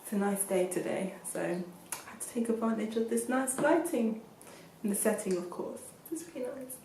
It's a nice day today, so I had to take advantage of this nice lighting and the setting, of course. It's really nice.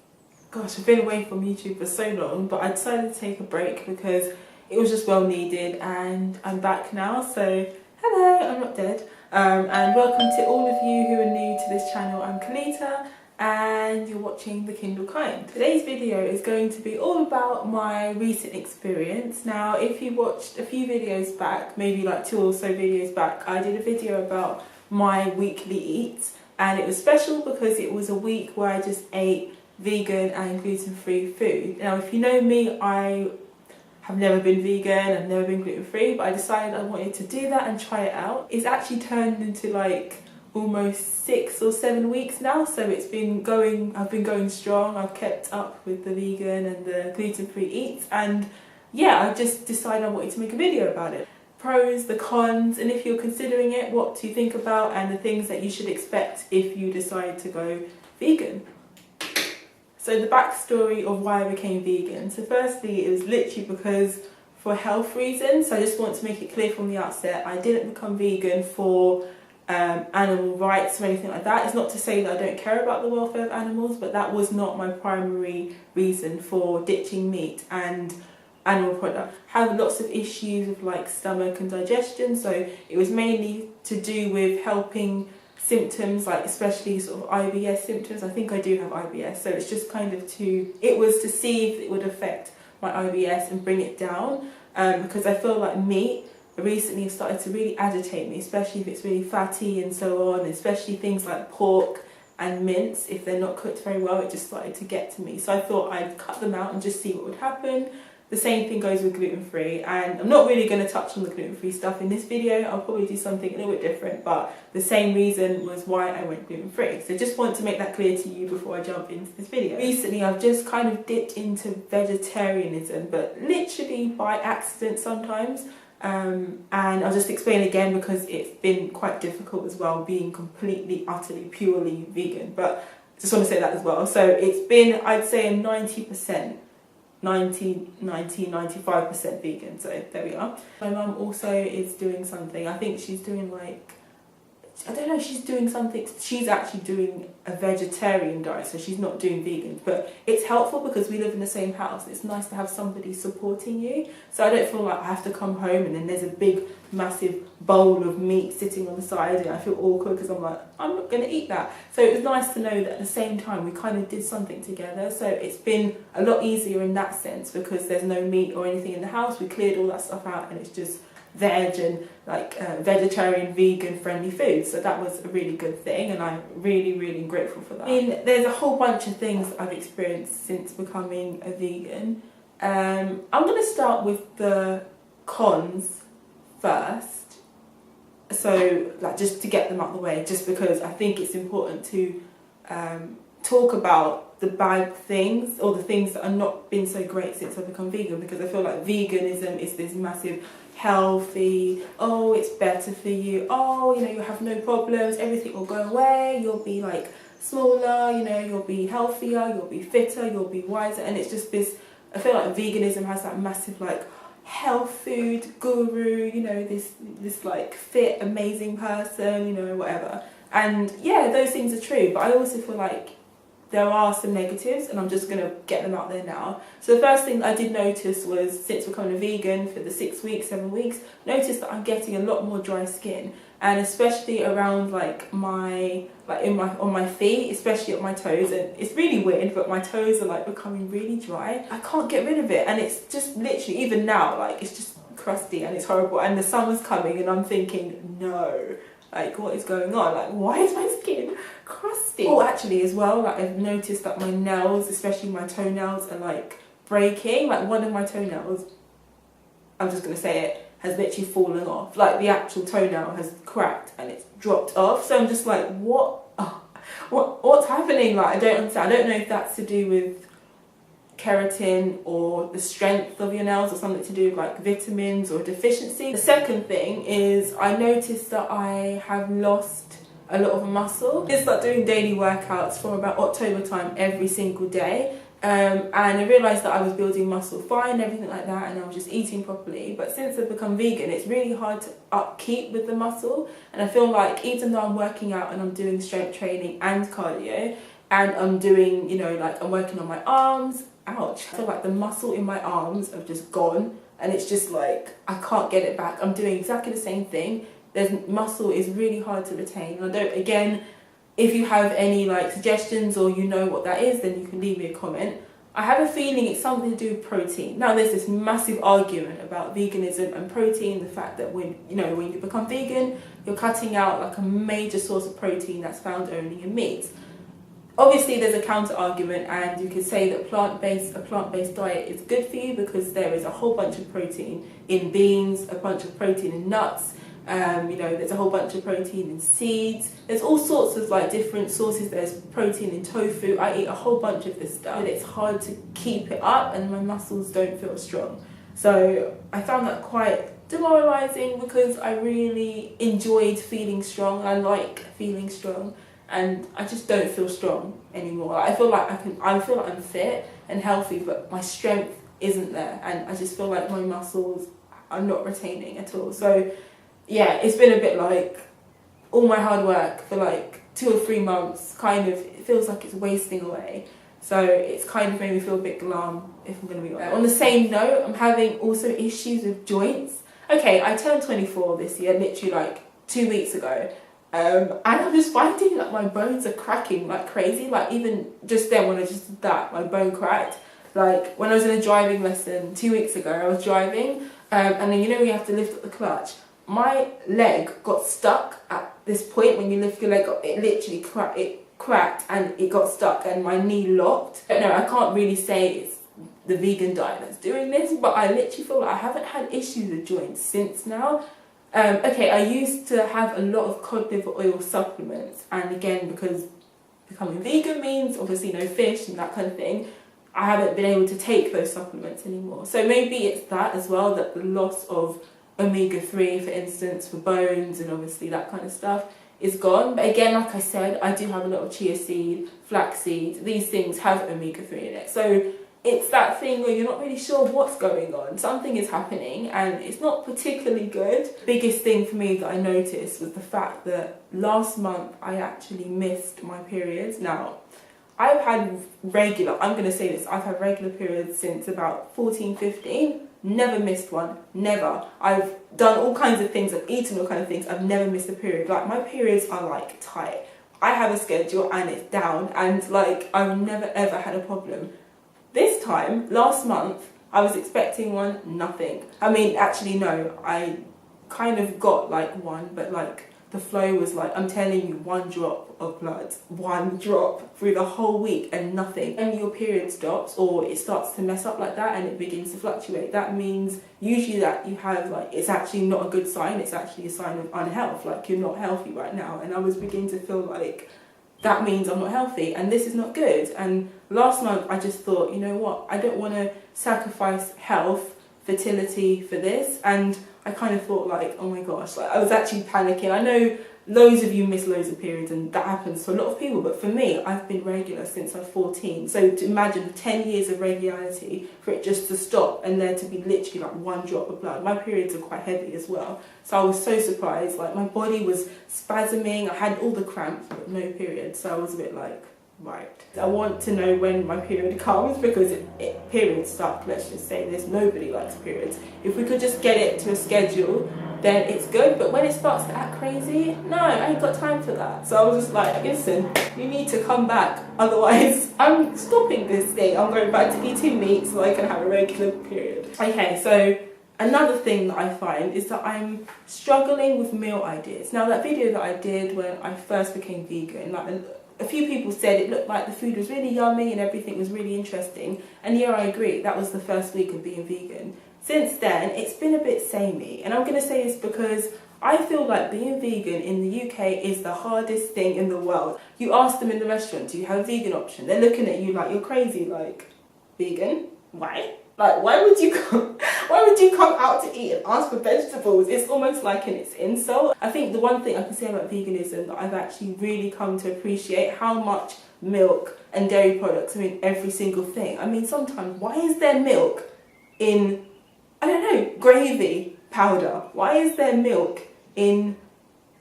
Gosh, I've been away from YouTube for so long, but I decided to take a break because it was just well needed, and I'm back now. So hello, I'm not dead. And welcome to all of you who are new to this channel. I'm Kalita and you're watching the Kindle Kind. Today's video is going to be all about my recent experience. Now, if you watched a few videos back, maybe like 2 or so videos back, I did a video about my weekly eats, and it was special because it was a week where I just ate vegan and gluten-free food. Now, if you know me, I have never been vegan, I've never been gluten-free, but I decided I wanted to do that and try it out. It's actually turned into like almost 6 or 7 weeks now, so it's been going, I've been going strong. I've kept up with the vegan and the gluten-free eats, and yeah, I just decided I wanted to make a video about it. Pros, the cons, and if you're considering it, what to think about, and the things that you should expect if you decide to go vegan. So the backstory of why I became vegan. So firstly, it was literally because for health reasons. So I just want to make it clear from the outset, I didn't become vegan for animal rights or anything like that. It's not to say that I don't care about the welfare of animals, but that was not my primary reason for ditching meat and animal products. I have lots of issues with like stomach and digestion, so it was mainly to do with helping symptoms, like especially sort of IBS symptoms. I think I do have IBS, so it's just kind of it was to see if it would affect my IBS and bring it down, because I feel like meat recently have started to really agitate me, especially if it's really fatty and so on, especially things like pork and mince. If they're not cooked very well, it just started to get to me. So I thought I'd cut them out and just see what would happen. The same thing goes with gluten-free, and I'm not really going to touch on the gluten-free stuff in this video. I'll probably do something a little bit different, but the same reason was why I went gluten-free. So just want to make that clear to you before I jump into this video. Recently, I've just kind of dipped into vegetarianism, but literally by accident sometimes. And I'll just explain again because it's been quite difficult as well being completely, utterly, purely vegan. But just want to say that as well. So it's been, I'd say, a 90%. 95% vegan, so there we are. My mum also is doing something, I think she's doing like, I don't know, she's doing something, she's actually doing a vegetarian diet, so she's not doing vegan, but it's helpful because we live in the same house. It's nice to have somebody supporting you, so I don't feel like I have to come home and then there's a big massive bowl of meat sitting on the side and I feel awkward because I'm like, I'm not going to eat that. So it was nice to know that at the same time we kind of did something together, so it's been a lot easier in that sense because there's no meat or anything in the house. We cleared all that stuff out and it's just veg and like vegetarian, vegan friendly food, so that was a really good thing and I'm really grateful for that. I mean, there's a whole bunch of things I've experienced since becoming a vegan. I'm going to start with the cons first, so like just to get them out of the way, just because I think it's important to talk about the bad things or the things that have not been so great since I've become vegan, because I feel like veganism is this massive healthy, oh it's better for you, oh you know you'll have no problems, everything will go away, you'll be like smaller, you know you'll be healthier, you'll be fitter, you'll be wiser, and it's just this, I feel like veganism has that massive like health food guru, you know, this like fit amazing person, you know, whatever. And yeah, those things are true, but I also feel like there are some negatives and I'm just going to get them out there now. So the first thing I did notice was, since becoming a vegan for the 6 weeks, 7 weeks, noticed that I'm getting a lot more dry skin, and especially around like my, on my feet, especially at my toes, and it's really weird, but my toes are like becoming really dry. I can't get rid of it, and it's just literally, even now, like it's just crusty and it's horrible, and the summer's coming and I'm thinking, no, like what is going on, like why is my skin crusty? Oh, actually as well, like I've noticed that my nails, especially my toenails, are like breaking. Like one of my toenails, I'm just gonna say it, has literally fallen off. Like the actual toenail has cracked and it's dropped off. So I'm just like, what's happening? Like I don't understand. I don't know if that's to do with keratin or the strength of your nails or something to do with like vitamins or deficiency. The second thing is I noticed that I have lost a lot of muscle. I start doing daily workouts from about October time every single day, And I realised that I was building muscle fine and everything like that, and I was just eating properly. But since I've become vegan, it's really hard to upkeep with the muscle. And I feel like even though I'm working out and I'm doing strength training and cardio, and I'm doing, you know, like I'm working on my arms, ouch, I feel like the muscle in my arms have just gone, and it's just like I can't get it back. I'm doing exactly the same thing. There's muscle is really hard to retain. And I don't, again, if you have any like suggestions or you know what that is, then you can leave me a comment. I have a feeling it's something to do with protein. Now there's this massive argument about veganism and protein, the fact that when you become vegan, you're cutting out like a major source of protein that's found only in meat. Obviously there's a counter argument, and you could say that a plant-based diet is good for you because there is a whole bunch of protein in beans, a bunch of protein in nuts, there's a whole bunch of protein in seeds. There's all sorts of like different sources. There's protein in tofu. I eat a whole bunch of this stuff, but it's hard to keep it up and my muscles don't feel strong. So I found that quite demoralizing because I really enjoyed feeling strong. I like feeling strong, and I just don't feel strong anymore. I feel like I'm fit and healthy, but my strength isn't there, and I just feel like my muscles are not retaining at all. So yeah, it's been a bit like all my hard work for like 2 or 3 months, it feels like it's wasting away. So it's kind of made me feel a bit glum, if I'm going to be honest. On the same note, I'm having also issues with joints. Okay, I turned 24 this year, literally like 2 weeks ago. And I'm just finding that my bones are cracking like crazy. Like even just then when I just did that, my bone cracked. Like when I was in a driving lesson 2 weeks ago, I was driving, and then you have to lift up the clutch. My leg got stuck at this point. When you lift your leg up, it literally cracked and it got stuck and my knee locked. No, I can't really say it's the vegan diet that's doing this, but I literally feel like I haven't had issues with joints since now. Okay, I used to have a lot of cod liver oil supplements, and again, because becoming vegan means obviously no fish and that kind of thing, I haven't been able to take those supplements anymore. So maybe it's that as well, that the loss of omega-3, for instance, for bones and obviously that kind of stuff is gone. But again, like I said, I do have a lot of chia seed, flax seed. These things have omega-3 in it. So it's that thing where you're not really sure what's going on. Something is happening and it's not particularly good. The biggest thing for me that I noticed was the fact that last month I actually missed my periods. Now, I've had regular, I'm going to say this, I've had regular periods since about 14, 15. Never missed one, never. I've done all kinds of things, I've eaten all kinds of things, I've never missed a period. Like my periods are like tight. I have a schedule and it's down, and like I've never ever had a problem. This time, last month, I was expecting one, nothing. I mean, actually no, I kind of got like one, but like the flow was like, I'm telling you, 1 drop of blood, 1 drop through the whole week and nothing. When your period stops or it starts to mess up like that and it begins to fluctuate, that means usually that you have like, it's actually not a good sign, it's actually a sign of unhealth, like you're not healthy right now. And I was beginning to feel like that means I'm not healthy and this is not good. And last month I just thought, you know what, I don't want to sacrifice health, fertility for this. And I kind of thought like, oh my gosh, like I was actually panicking. I know loads of you miss loads of periods and that happens to a lot of people, but for me, I've been regular since I'm 14. So to imagine 10 years of regularity for it just to stop and there to be literally like 1 drop of blood. My periods are quite heavy as well. So I was so surprised, like my body was spasming, I had all the cramps but no period. So I was a bit like, right. I want to know when my period comes because periods suck, let's just say. There's nobody likes periods. If we could just get it to a schedule, then it's good. But when it starts to act crazy, no, I ain't got time for that. So I was just like, listen, you need to come back. Otherwise, I'm stopping this thing. I'm going back to eating meat so I can have a regular period. Okay, so another thing that I find is that I'm struggling with meal ideas. Now, that video that I did when I first became vegan, like a few people said it looked like the food was really yummy and everything was really interesting. And yeah, I agree, that was the first week of being vegan. Since then, it's been a bit samey. And I'm going to say this because I feel like being vegan in the UK is the hardest thing in the world. You ask them in the restaurant, do you have a vegan option? They're looking at you like you're crazy, like, vegan? Why? Like, why would you come out to eat and ask for vegetables? It's almost like it's insult. I think the one thing I can say about veganism that I've actually really come to appreciate how much milk and dairy products are in every single thing. I mean, sometimes, why is there milk in, I don't know, gravy powder? Why is there milk in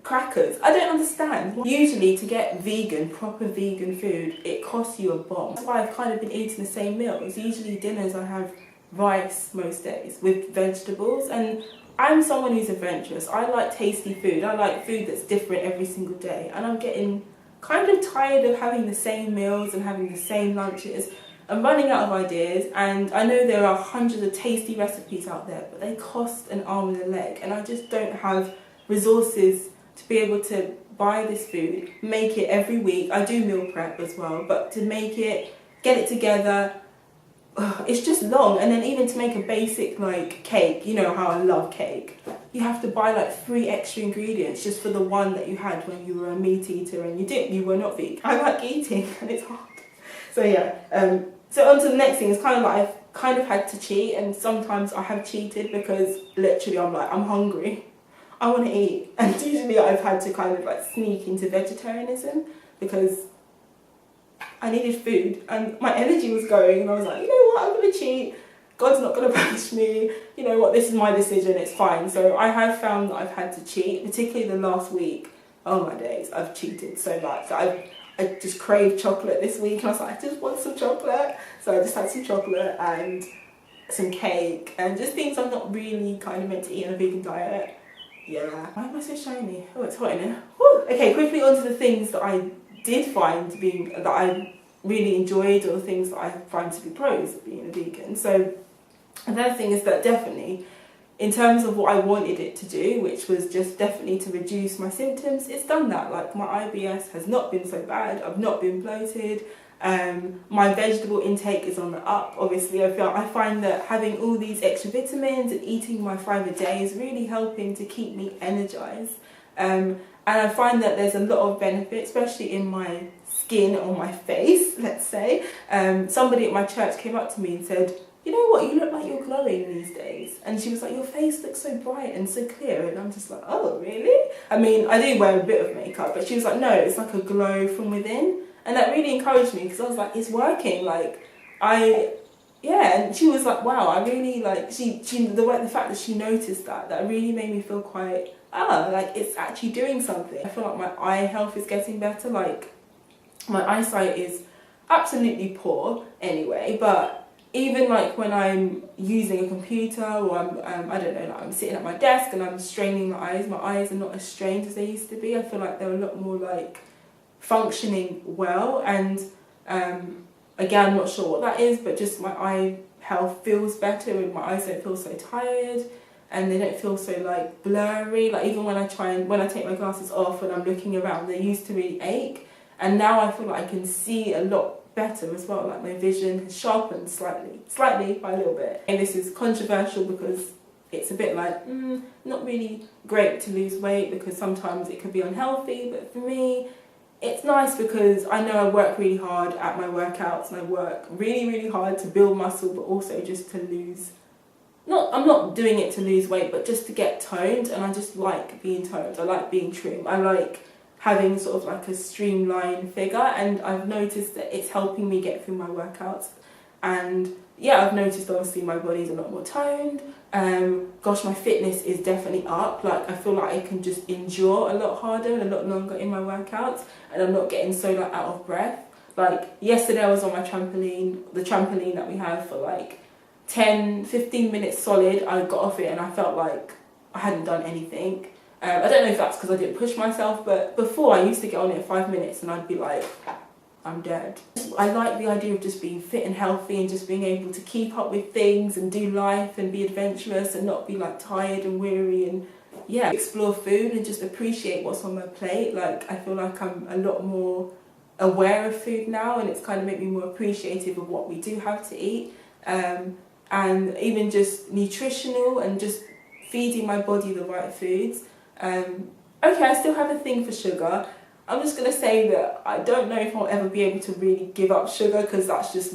crackers? I don't understand. Usually to get proper vegan food, it costs you a bomb. That's why I've kind of been eating the same meals. Usually dinners I have rice most days with vegetables, and I'm someone who's adventurous. I like tasty food. I like food that's different every single day, and I'm getting kind of tired of having the same meals and having the same lunches. I'm running out of ideas, and I know there are hundreds of tasty recipes out there, but they cost an arm and a leg, and I just don't have resources to be able to buy this food, make it every week. I do meal prep as well, but to make it, get it together, it's just long. And then even to make a basic like cake, you know how I love cake, you have to buy like 3 extra ingredients just for the one that you had when you were a meat eater and you were not vegan. I like eating and it's hard. So yeah, so on to the next thing. It's kind of like I've kind of had to cheat, and sometimes I have cheated because literally I'm like, I'm hungry, I want to eat, and usually I've had to kind of like sneak into vegetarianism because I needed food and my energy was going, and I was like, you know what, I'm going to cheat, God's not going to punish me, you know what, this is my decision, it's fine. So I have found that I've had to cheat, particularly the last week. Oh my days, I've cheated so much. I just craved chocolate this week, and I was like, I just want some chocolate. So I just had some chocolate and some cake and just things I'm not really kind of meant to eat on a vegan diet. Yeah. Why am I so shiny? Oh, it's hot in here. Woo. Okay, quickly on to the things that I did find that I really enjoyed, or the things that I find to be pros of being a vegan. So another thing is that definitely, in terms of what I wanted it to do, which was just definitely to reduce my symptoms, it's done that. Like, my IBS has not been so bad, I've not been bloated, my vegetable intake is on the up. Obviously I find that having all these extra vitamins and eating my fibre a day is really helping to keep me energized, and I find that there's a lot of benefit, especially in my skin or my face, let's say. Somebody at my church came up to me and said, you know what, you look like you're glowing these days. And she was like, your face looks so bright and so clear. And I'm just like, oh, really? I mean, I do wear a bit of makeup, but she was like, no, it's like a glow from within. And that really encouraged me, because I was like, it's working. Like, yeah, and she was like, wow, I really like, the fact that she noticed that really made me feel quite, like it's actually doing something. I feel like my eye health is getting better. Like, my eyesight is absolutely poor anyway, but even like when I'm using a computer, or I'm, I don't know, like I'm sitting at my desk and I'm straining my eyes are not as strained as they used to be. I feel like they're a lot more like functioning well, and again, I'm not sure what that is, but just my eye health feels better, and my eyes don't feel so tired, and they don't feel so like blurry. Like, even when I take my glasses off and I'm looking around, they used to really ache, and now I feel like I can see a lot better as well. Like, my vision has sharpened slightly by a little bit. And this is controversial because it's a bit like, not really great to lose weight, because sometimes it could be unhealthy, but for me, it's nice because I know I work really hard at my workouts, and I work really, really hard to build muscle, but also just to lose, I'm not doing it to lose weight, but just to get toned, and I just like being toned. I like being trim. I like having sort of like a streamlined figure, and I've noticed that it's helping me get through my workouts. And yeah, I've noticed obviously my body's a lot more toned. Gosh, my fitness is definitely up. Like, I feel like I can just endure a lot harder and a lot longer in my workouts, and I'm not getting so like out of breath. Like, yesterday I was on my trampoline, the trampoline that we have, for like 10-15 minutes solid. I got off it and I felt like I hadn't done anything. I don't know if that's because I didn't push myself, but before I used to get on it 5 minutes and I'd be like, I'm dead. I like the idea of just being fit and healthy, and just being able to keep up with things and do life and be adventurous and not be like tired and weary, and yeah, explore food and just appreciate what's on my plate. Like, I feel like I'm a lot more aware of food now, and it's kind of made me more appreciative of what we do have to eat, and even just nutritional, and just feeding my body the right foods. Okay, I still have a thing for sugar. I'm just going to say that I don't know if I'll ever be able to really give up sugar, because that's just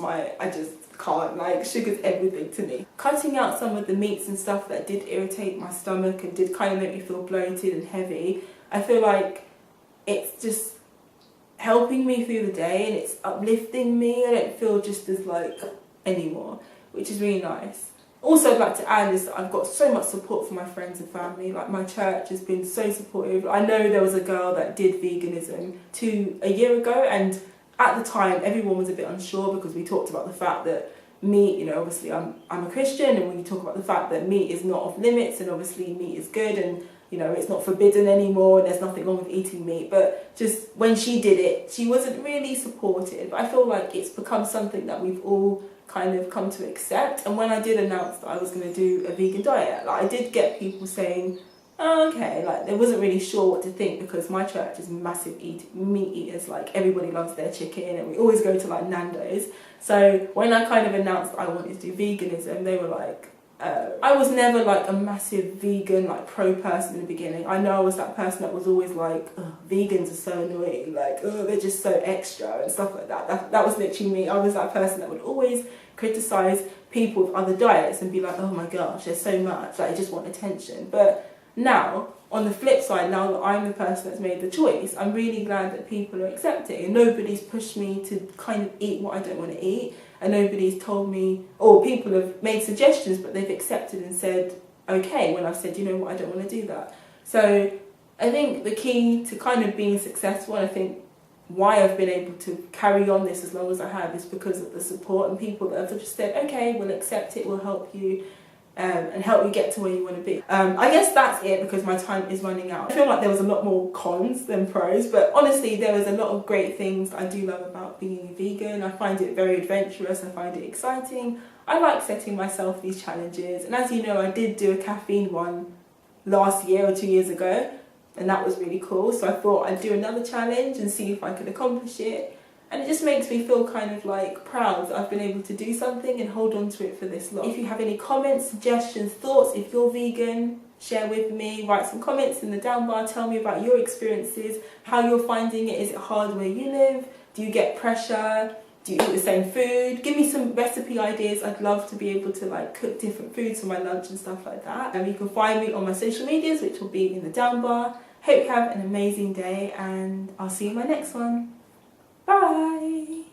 can't, like sugar's everything to me. Cutting out some of the meats and stuff that did irritate my stomach and did kind of make me feel bloated and heavy, I feel like it's just helping me through the day and it's uplifting me. I don't feel just as like anymore, which is really nice. Also, I'd like to add is that I've got so much support from my friends and family. Like, my church has been so supportive. I know there was a girl that did veganism a year ago, and at the time everyone was a bit unsure because we talked about the fact that meat, you know, obviously I'm a Christian, and when you talk about the fact that meat is not off limits and obviously meat is good and, you know, it's not forbidden anymore and there's nothing wrong with eating meat, but just when she did it, she wasn't really supportive. I feel like it's become something that we've all kind of come to accept. And when I did announce that I was going to do a vegan diet, like, I did get people saying, oh, okay, like they wasn't really sure what to think because my church is massive meat eaters. Like, everybody loves their chicken and we always go to like Nando's. So when I kind of announced that I wanted to do veganism, they were like, I was never like a massive vegan, like pro person in the beginning. I know I was that person that was always like, vegans are so annoying, like, they're just so extra and stuff like that. That was literally me. I was that person that would always criticize people with other diets and be like, oh my gosh, there's so much, like, I just want attention. But now, on the flip side, now that I'm the person that's made the choice, I'm really glad that people are accepting and nobody's pushed me to kind of eat what I don't want to eat, and nobody's told me, or people have made suggestions but they've accepted and said okay when I've said, you know what, I don't want to do that. So I think the key to kind of being successful, and I think why I've been able to carry on this as long as I have, is because of the support and people that have just said, okay, we'll accept it, we'll help you, and help you get to where you want to be. I guess that's it because my time is running out. I feel like there was a lot more cons than pros, but honestly there was a lot of great things I do love about being a vegan. I find it very adventurous, I find it exciting. I like setting myself these challenges, and as you know, I did do a caffeine one last year or 2 years ago, and that was really cool. So I thought I'd do another challenge and see if I could accomplish it. And it just makes me feel kind of like proud that I've been able to do something and hold on to it for this long. If you have any comments, suggestions, thoughts, if you're vegan, share with me. Write some comments in the down bar. Tell me about your experiences, how you're finding it. Is it hard where you live? Do you get pressure? Do you eat the same food? Give me some recipe ideas. I'd love to be able to like cook different foods for my lunch and stuff like that. And you can find me on my social medias, which will be in the down bar. Hope you have an amazing day, and I'll see you in my next one. Bye!